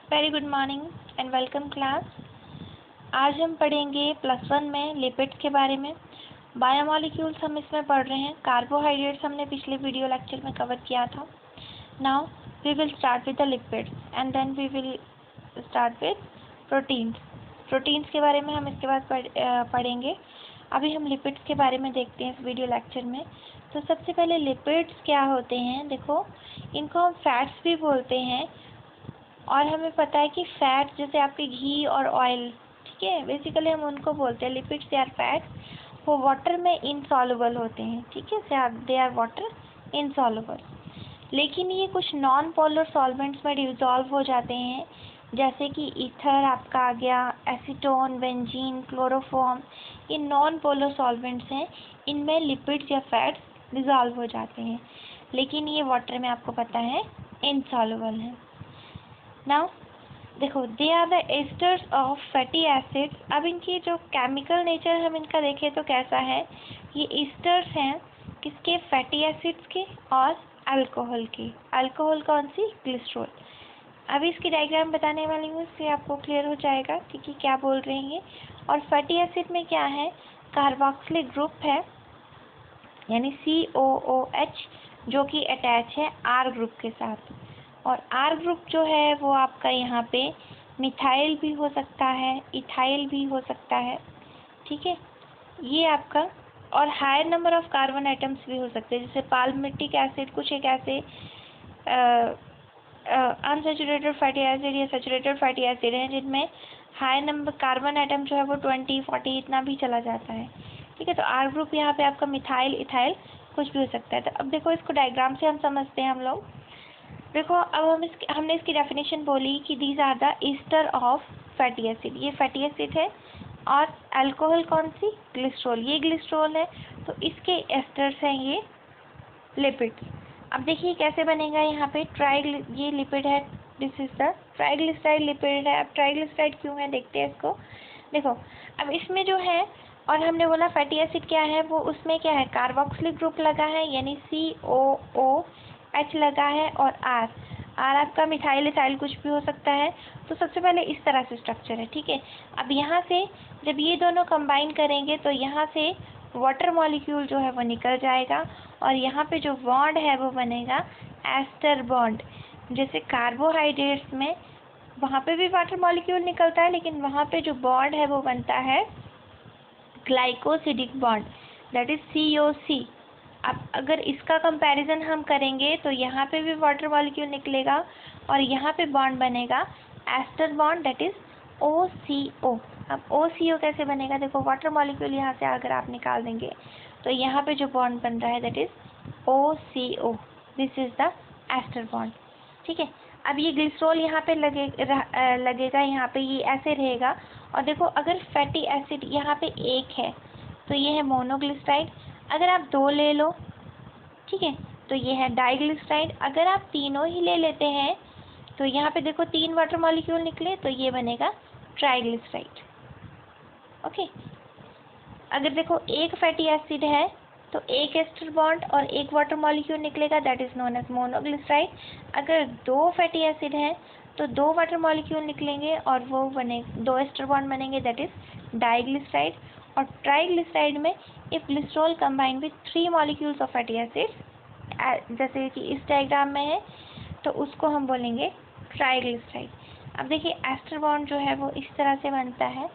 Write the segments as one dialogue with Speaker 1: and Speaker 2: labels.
Speaker 1: Very good morning and welcome class. आज हम पढ़ेंगे +1 में लिपिड्स के बारे में। बायोमॉलिक्यूल्स हम इसमें पढ़ रहे हैं। कार्बोहाइड्रेट्स हमने पिछले वीडियो लेक्चर में कवर किया था। Now we will start with the lipids and then we will start with proteins. Proteins के बारे में हम इसके बाद पढ़ेंगे। अभी हम लिपिड्स के बारे में देखते हैं इस वीडियो लेक्चर में। तो सबसे पहले लिपिड्स क्या होते हैं, देखो इनको हम फैट्स भी बोलते हैं और हमें पता है कि फैट जैसे आपके घी और ऑयल, ठीक है, बेसिकली हम उनको बोलते हैं लिपिड्स। दे आर फैट्स, वो वाटर में इनसॉल्युबल होते हैं, ठीक है, दे आर वाटर इनसॉल्युबल। लेकिन ये कुछ नॉन पोलर सॉल्वेंट्स में डिसॉल्व हो जाते हैं, जैसे कि ईथर आपका आ गया, एसीटोन, बेंजीन, क्लोरोफॉर्म, ये नॉन पोलर सॉल्वेंट्स हैं। इनमें लिपिड्स या फैट्स डिसॉल्व हो जाते हैं, लेकिन ये वाटर में आपको पता है इनसॉल्युबल है। नाउ देखो, they are the esters of fatty acids. अब इनकी जो केमिकल नेचर हम इनका देखें तो कैसा है, ये एस्टर्स हैं किसके, फैटी एसिड्स के और अल्कोहल के। अल्कोहल कौन सी, ग्लिसरॉल। अभी इसकी डायग्राम बताने वाली हूँ, इससे आपको क्लियर हो जाएगा कि क्या बोल रहे हैं। और फैटी एसिड में क्या है, कार्बोक्सिलिक ग्रुप है यानी COOH, जो कि अटैच है R ग्रुप के साथ। और R ग्रुप जो है वो आपका यहाँ पे मिथाइल भी हो सकता है, इथाइल भी हो सकता है, ठीक है, ये आपका। और higher number of carbon items भी हो सकते हैं, जैसे पाल्मिटिक एसिड, कुछ एक ऐसे अनसैचुरेटेड फैटी एसिड या सैचुरेटेड फैटी एसिड हैं जिनमें हाई नंबर कार्बन आइटम जो है वो 20-40 इतना भी चला जाता है, ठीक है। तो R ग्रुप यहाँ पे आपका मिथाइल, इथाइल कुछ भी हो सकता है। तो अब देखो इसको डायग्राम से हम समझते हैं हम लोग। देखो अब हमने इसकी डेफिनेशन बोली कि these are the ester of fatty acid, ये फैटी एसिड है। और अल्कोहल कौन सी, ग्लिसरॉल, ये ग्लिसरॉल है। तो इसके एस्टर्स हैं ये लिपिड्स। अब देखिए कैसे बनेगा, यहाँ पे ये लिपिड है, this is the triglyceride lipid है। अब ट्राइग्लिसराइड क्यों है देखते हैं इसको। देखो अब इसमें जो है, और हमने बोला फैटी एसिड क्या है, वो उसमें क्या है, कार्बोक्सिलिक ग्रुप लगा है यानी COOH लगा है, और R आपका मिथाइल, इथाइल कुछ भी हो सकता है। तो सबसे पहले इस तरह से स्ट्रक्चर है, ठीक है। अब यहाँ से जब ये दोनों कंबाइन करेंगे तो यहाँ से वाटर मॉलिक्यूल जो है वो निकल जाएगा, और यहाँ पे जो बॉन्ड है वो बनेगा एस्टर बॉन्ड। जैसे कार्बोहाइड्रेट्स में वहाँ पे भी वाटर मॉलिक्यूल निकलता है, लेकिन वहाँ पे जो बॉन्ड है वो बनता है glycosidic bond, that is COC। अब अगर इसका कंपैरिजन हम करेंगे तो यहाँ पे भी वाटर मॉलिक्यूल निकलेगा और यहाँ पे बॉन्ड बनेगा ester bond, that is OCO। अब OCO कैसे बनेगा, देखो वाटर मॉलिक्यूल यहाँ से अगर आप निकाल देंगे तो यहाँ पे जो बॉन्ड बन रहा है that is OCO, this is the ester bond, ठीक है। अब ये ग्लिसरॉल यहाँ पे लगेगा, यहाँ पे ये ऐसे रहेगा। और देखो अगर फैटी एसिड यहाँ पे एक है तो ये है मोनोग्लिसराइड, अगर आप 2 ले लो, ठीक है, तो ये है डाइग्लिसराइड। अगर आप तीनों ही ले लेते हैं तो यहाँ पे देखो 3 वाटर मॉलिक्यूल निकले तो ये बनेगा ट्राइग्लिसराइड, ओके। अगर देखो एक फैटी एसिड है तो एक एस्टर बॉन्ड और एक वाटर मॉलिक्यूल निकलेगा, that is known as monoglyceride. अगर 2 फैटी एसिड है तो 2 वाटर मॉलिक्यूल निकलेंगे और वो 2 एस्टर बॉन्ड बनेंगे, दैट इज डाइग्लिसराइड। और ट्राइग्लिसराइड में if glycerol combine with 3 molecules of fatty acid, जैसे कि इस डायग्राम में है, तो उसको हम बोलेंगे ट्राइग्लिसराइड। अब देखिए एस्टर बॉन्ड जो है वो इस तरह से बनता है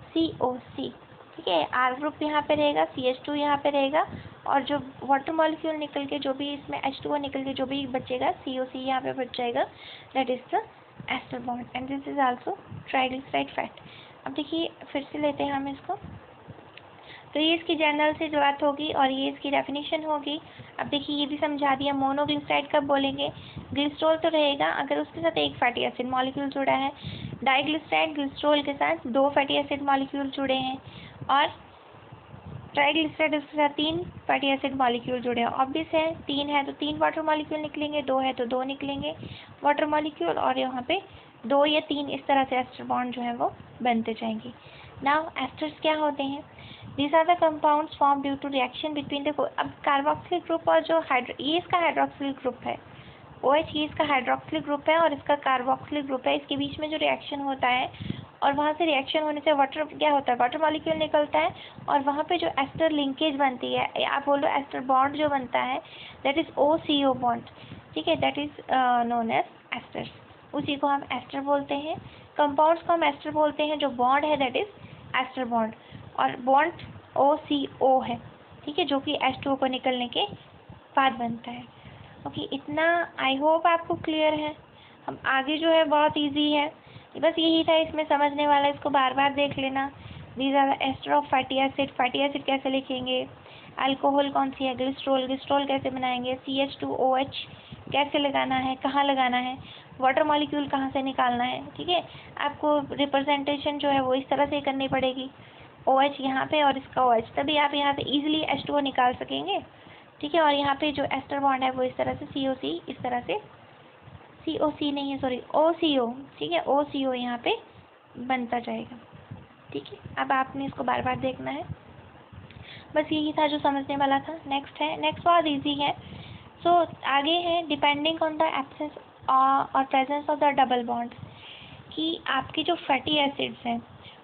Speaker 1: COC, ठीक है। R ग्रुप यहाँ पे रहेगा, CH2 यहाँ पे रहेगा, और जो वाटर मॉलिक्यूल निकल के जो भी इसमें H2O निकल के जो भी बचेगा COC यहाँ पे बच जाएगा, that is the ester bond and this is also triglyceride fat. अब देखिए फिर से लेते हैं हम इसको, तो ये इसकी जनरल से जो बात होगी और ये इसकी डेफिनेशन होगी। अब देखिए ये भी समझा दिया, मोनोग्लिसराइड कब बोलेंगे, ग्लिसरॉल तो रहेगा अगर उसके साथ एक फैटी एसिड मॉलिक्यूल जुड़ा है। डाइग्लिसराइड ग्लिसरॉल के साथ 2 फैटी एसिड मॉलिक्यूल जुड़े हैं, और ट्राइग्लिसराइड उसके साथ 3 फैटी एसिड मॉलिक्यूल जुड़े हैं। ऑब्वियस है 3 है तो 3 वाटर मॉलिक्यूल निकलेंगे, 2 है तो 2 निकलेंगे वाटर मॉलिक्यूल, और यहाँ पे 2 या 3 इस तरह से एस्टर बॉन्ड जो है वो बनते जाएंगे। नाउ एस्टर्स क्या होते हैं, these are the compounds formed due to reaction between, देखो अब कार्बोक्सिलिक ग्रुप और जो ये इसका हाइड्रोक्सिल ग्रुप है, OH ये इसका हाइड्रोक्सिलिक ग्रुप है और इसका कार्बोक्सिलिक ग्रुप है। इसके बीच में जो रिएक्शन होता है और वहाँ से रिएक्शन होने से वाटर क्या होता है, वाटर मॉलिक्यूल निकलता है और वहाँ पे जो एस्टर लिंकेज बनती है, आप बोलो एस्टर बॉन्ड जो बनता है, दैट इज OCO बॉन्ड, ठीक है, that is known as ester. उसी को हम एस्टर बोलते हैं। कंपाउंड्स को हम एस्टर बोलते हैं, जो बॉन्ड है दैट इज एस्टर बॉन्ड, और बॉन्ड OCO है, ठीक है, जो कि H2O को निकलने के बाद बनता है। ओके, इतना आई होप आपको क्लियर है। हम आगे जो है बहुत इजी है, बस यही था इसमें समझने वाला, इसको बार बार देख लेना। These are the ester of fatty acid. Fatty acid कैसे लिखेंगे, अल्कोहल कौन सी है, ग्लिसरॉल, ग्लिसरॉल कैसे बनाएंगे, CH2OH कैसे लगाना है, कहाँ लगाना है, वाटर मॉलिक्यूल कहाँ से निकालना है, ठीक है। आपको रिप्रेजेंटेशन जो है वो इस तरह से करनी पड़ेगी, OH यहाँ पे और इसका OH, तभी आप यहाँ से इजीली H2O निकाल सकेंगे, ठीक है। और यहाँ पे जो एस्टर बॉन्ड है वो इस तरह से COC, इस तरह से COC नहीं है, सॉरी OCO, ठीक है, OCO यहाँ पे बनता जाएगा, ठीक है। अब आपने इसको बार बार देखना है, बस यही था जो समझने वाला था। नेक्स्ट है, नेक्स्ट बहुत इजी है। सो आगे है डिपेंडिंग ऑन द एब्सेंस और presence of the double bond, कि आपकी जो फैटी एसिड्स हैं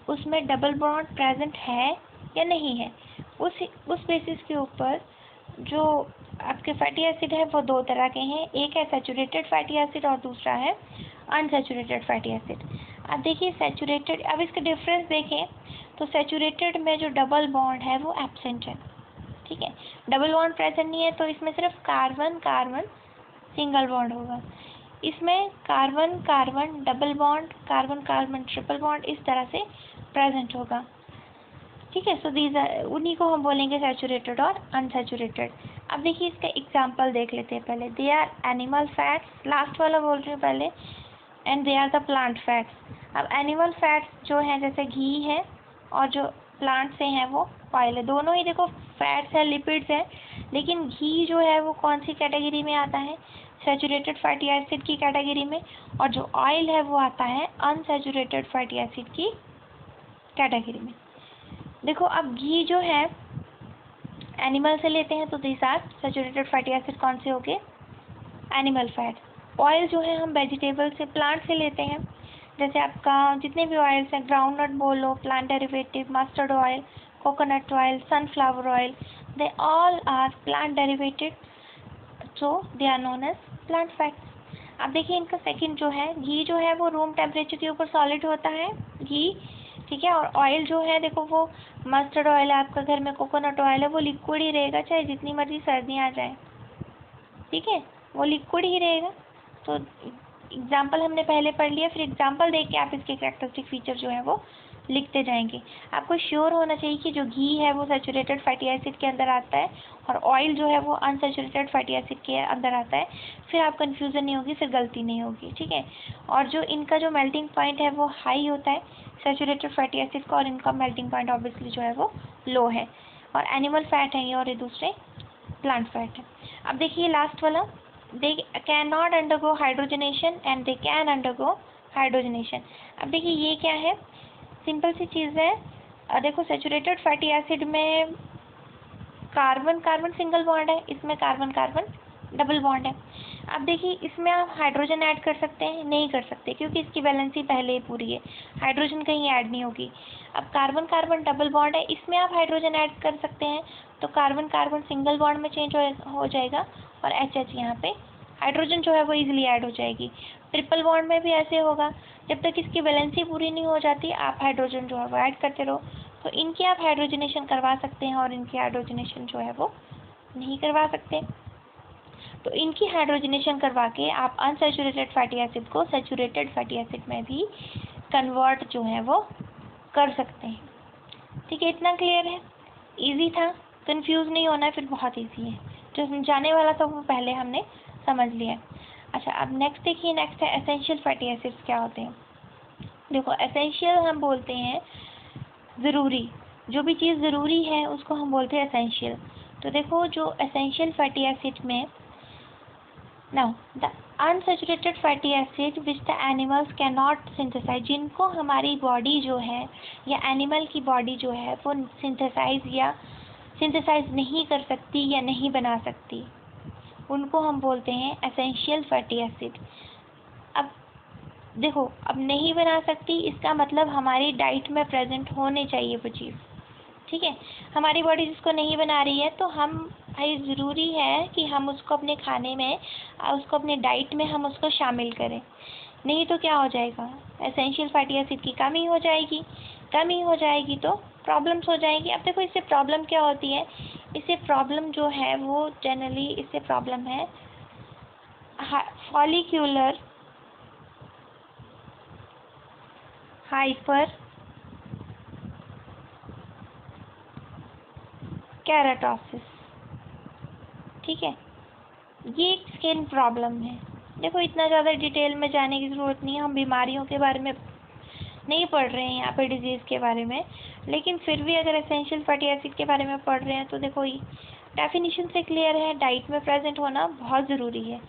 Speaker 1: उसमें डबल बॉन्ड प्रेजेंट है या नहीं है। उस बेसिस के ऊपर जो आपके फैटी एसिड है वो दो तरह के हैं, एक है सैचुरेटेड फैटी एसिड और दूसरा है अनसैचुरेटेड फैटी एसिड। अब देखिए सैचुरेटेड, अब इसका डिफरेंस देखें तो सैचुरेटेड में जो डबल बॉन्ड है वो एब्सेंट है, ठीक है, डबल बॉन्ड प्रेजेंट नहीं है, तो इसमें सिर्फ कार्बन कार्बन सिंगल बॉन्ड होगा। इसमें carbon carbon double bond, carbon carbon triple bond इस तरह से प्रेजेंट होगा, ठीक है। सो दीज उन्हीं को हम बोलेंगे सैचुरेटेड और अनसैचुरेटेड। अब देखिए इसका एग्जांपल देख लेते हैं पहले। They are animal fats, last वाला बोल रही हूँ पहले, and they are the plant fats. अब एनिमल फैट्स जो हैं जैसे घी है, और जो प्लांट से हैं वो ऑयल है। दोनों ही देखो फैट्स है, लिपिड्स है, लेकिन घी जो है वो कौन सी कैटेगरी में आता है, सैचुरेटेड फैटी एसिड की कैटेगरी में, और जो ऑयल है वो आता है अनसैचुरेटेड फैटी एसिड की कैटेगरी में। देखो अब घी जो है एनिमल से लेते हैं तो this are saturated fatty acid कौन से हो गए, एनिमल फैट। ऑयल जो है हम वेजिटेबल से, प्लांट से लेते हैं, जैसे आपका जितने भी ऑयल्स हैं, ग्राउंडनट बोलो, plant derivative, mustard oil, coconut oil, sunflower oil, they all are plant derivated, so they are known as plant fats. अब देखिए इनका सेकंड जो है, घी जो है वो रूम टेम्परेचर के ऊपर सॉलिड होता है घी, ठीक है, और ऑयल जो है देखो वो मस्टर्ड ऑयल है आपका घर में, कोकोनट ऑयल है, वो लिक्विड ही रहेगा चाहे जितनी मर्जी सर्दियाँ आ जाए, ठीक है, वो लिक्विड ही रहेगा। तो एग्जाम्पल हमने पहले पढ़ लिया, फिर एग्जाम्पल देख के आप इसके कैरेक्टरिस्टिक फीचर जो है वो लिखते जाएंगे। आपको श्योर होना चाहिए कि जो घी है वो सैचुरेटेड फैटी एसिड के अंदर आता है और ऑयल जो है वो अनसैचुरेटेड फैटी एसिड के अंदर आता है, फिर आप कंफ्यूजन नहीं होगी, फिर गलती नहीं होगी, ठीक है। और जो इनका जो मेल्टिंग पॉइंट है वो हाई होता है सैचुरेटेड फैटी एसिड का, और इनका मेल्टिंग पॉइंट ऑब्वियसली जो है वो लो है, और एनिमल फैट है ये और ये दूसरे प्लांट फैट है। अब देखिए लास्ट वाला, they cannot undergo hydrogenation and they can undergo hydrogenation। अब देखिए ये क्या है, सिंपल सी चीज़ है। देखो सैचुरेटेड फैटी एसिड में कार्बन कार्बन सिंगल बॉन्ड है, इसमें कार्बन कार्बन डबल बॉन्ड है। अब देखिए इसमें आप हाइड्रोजन ऐड कर सकते हैं, नहीं कर सकते, क्योंकि इसकी वैलेंसी पहले ही पूरी है, हाइड्रोजन कहीं ऐड नहीं होगी। अब कार्बन कार्बन डबल बॉन्ड है, इसमें आप हाइड्रोजन ऐड कर सकते हैं, तो कार्बन कार्बन सिंगल बॉन्ड में चेंज हो जाएगा और HH यहाँ पे हाइड्रोजन जो है वो इजीली ऐड हो जाएगी। ट्रिपल बॉन्ड में भी ऐसे होगा, जब तक इसकी वैलेंसी पूरी नहीं हो जाती आप हाइड्रोजन जो है वो ऐड करते रहो। तो इनकी आप हाइड्रोजनेशन करवा सकते हैं और इनकी हाइड्रोजनेशन जो है वो नहीं करवा सकते। तो इनकी हाइड्रोजनेशन करवा के आप अनसैचुरेटेड फैटी एसिड को सैचुरेटेड फैटी एसिड में भी कन्वर्ट जो है वो कर सकते हैं, ठीक है। इतना क्लियर है, इजी था, कंफ्यूज नहीं होना है, फिर बहुत इजी है, जो समझाने वाला था वो पहले हमने समझ लिया। अच्छा अब नेक्स्ट देखिए, नेक्स्ट है एसेंशियल फैटी एसिड्स क्या होते हैं। देखो एसेंशियल हम बोलते हैं ज़रूरी, जो भी चीज़ ज़रूरी है उसको हम बोलते हैं एसेंशियल। तो देखो जो एसेंशियल फैटी एसिड में, now the unsaturated fatty acid which the animals can not synthesize, जिनको हमारी बॉडी जो है या एनिमल की बॉडी जो है वो सिंथेसाइज नहीं कर सकती या नहीं बना सकती, उनको हम बोलते हैं एसेंशियल फैटी एसिड। अब देखो, अब नहीं बना सकती इसका मतलब हमारी डाइट में प्रेजेंट होने चाहिए वो चीज़, ठीक है। हमारी बॉडी जिसको नहीं बना रही है तो हम भाई ज़रूरी है कि हम उसको अपने खाने में, उसको अपने डाइट में हम उसको शामिल करें। नहीं तो क्या हो जाएगा, एसेंशियल फैटी एसिड की कमी हो जाएगी, कमी हो जाएगी तो प्रॉब्लम्स हो जाएगी। अब देखो इससे प्रॉब्लम क्या होती है, इससे प्रॉब्लम जो है वो जनरली इससे प्रॉब्लम है फॉलिक्यूलर हाइपर केराटोसिस, ठीक है। ये एक स्किन प्रॉब्लम है। देखो इतना ज़्यादा डिटेल में जाने की ज़रूरत नहीं है, हम बीमारियों के बारे में नहीं पढ़ रहे हैं यहाँ पे, डिजीज़ के बारे में। लेकिन फिर भी अगर एसेंशियल फैटी एसिड के बारे में पढ़ रहे हैं तो देखो डेफिनेशन से क्लियर है, डाइट में प्रेजेंट होना बहुत ज़रूरी है।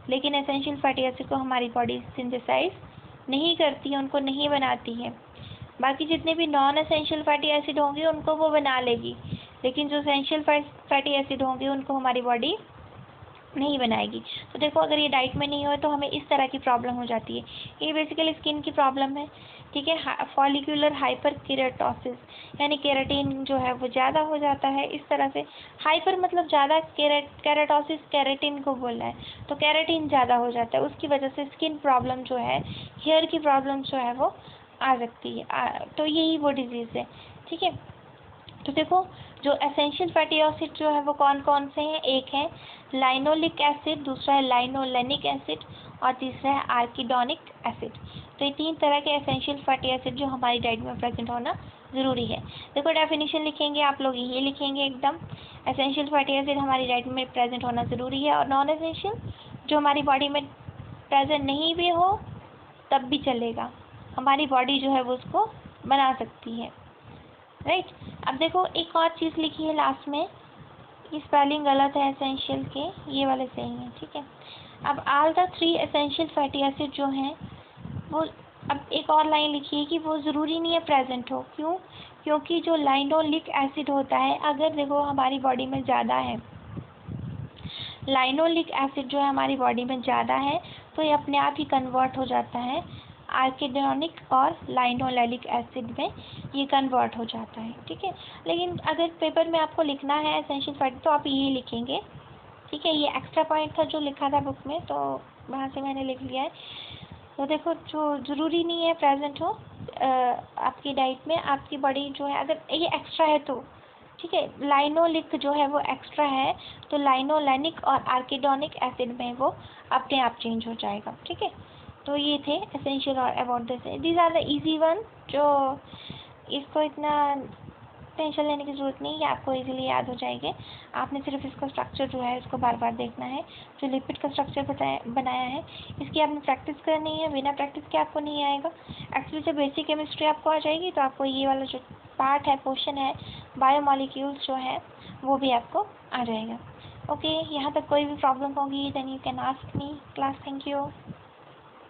Speaker 1: लेकिन एसेंशियल फैटी एसिड को हमारी बॉडी सिंथेसाइज नहीं करती है, उनको नहीं बनाती है। बाकी जितने भी नॉन एसेंशियल फैटी एसिड होंगे उनको वो बना लेगी, लेकिन जो एसेंशियल फैटी एसिड होंगे उनको हमारी बॉडी नहीं बनाएगी। तो देखो अगर ये डाइट में नहीं हो तो हमें इस तरह की प्रॉब्लम हो जाती है। ये बेसिकली स्किन की प्रॉब्लम है, ठीक है। फॉलिक्यूलर हाइपर केराटोसिस, यानी केराटिन जो है वो ज़्यादा हो जाता है इस तरह से। हाइपर मतलब ज़्यादा, केराटोसिस केराटिन को बोल रहा है, तो केराटिन ज़्यादा हो जाता है, उसकी वजह से स्किन प्रॉब्लम जो है, हेयर की प्रॉब्लम जो है वो आ सकती है। तो यही वो डिजीज़ है, ठीक है। तो देखो जो एसेंशियल फैटी एसिड जो है वो कौन कौन से हैं, एक है लाइनोलिक एसिड, दूसरा है लाइनोलेनिक एसिड और तीसरा है आर्किडोनिक एसिड। तो ये 3 तरह के एसेंशियल फैटी एसिड जो हमारी डाइट में प्रेजेंट होना ज़रूरी है। देखो डेफिनेशन लिखेंगे आप लोग, ये लिखेंगे एकदम, एसेंशियल फैटी एसिड हमारी डाइट में प्रेजेंट होना ज़रूरी है। और नॉन एसेंशियल जो हमारी बॉडी में प्रेजेंट नहीं भी हो तब भी चलेगा, हमारी बॉडी जो है वो उसको बना सकती है, राइट। अब देखो एक और चीज़ लिखी है लास्ट में, ये स्पेलिंग गलत है एसेंशियल के, ये वाले सही हैं, ठीक है। अब all the 3 essential fatty acid जो हैं वो, अब एक और लाइन लिखी है कि वो ज़रूरी नहीं है प्रेजेंट हो, क्यों? क्योंकि जो लाइनोलिक एसिड होता है, अगर देखो हमारी बॉडी में ज़्यादा है, लाइनोलिक एसिड जो है हमारी बॉडी में ज़्यादा है तो ये अपने आप ही कन्वर्ट हो जाता है आर्किडोनिक और लाइनोलेनिक एसिड में, ये कन्वर्ट हो जाता है, ठीक है। लेकिन अगर पेपर में आपको लिखना है एसेंशियल फैटी तो आप ये लिखेंगे, ठीक है। ये एक्स्ट्रा पॉइंट था जो लिखा था बुक में, तो वहाँ से मैंने लिख लिया है। तो देखो जो ज़रूरी नहीं है प्रेजेंट हो आपकी डाइट में, आपकी बॉडी जो है अगर ये एक्स्ट्रा है तो, ठीक है। लाइनोलिक जो है वो एक्स्ट्रा है तो लाइनोलेनिक और आर्किडोनिक एसिड में वो अपने आप चेंज हो जाएगा, ठीक है। तो ये थे एसेंशियल और about this, these are the easy one, जो इसको इतना टेंशन लेने की ज़रूरत नहीं है, आपको इजीली याद हो जाएंगे। आपने सिर्फ इसका स्ट्रक्चर जो है इसको बार बार देखना है, जो लिपिड का स्ट्रक्चर बनाया है इसकी आपने प्रैक्टिस करनी है, बिना प्रैक्टिस के आपको नहीं आएगा। एक्चुअली जब बेसिक केमिस्ट्री आपको आ जाएगी तो आपको ये वाला जो पार्ट है, पोर्शन है, बायोमॉलिक्यूल्स जो है वो भी आपको आ जाएगा। ओके, यहाँ तक कोई भी प्रॉब्लम होगी then you can ask me class. Thank you.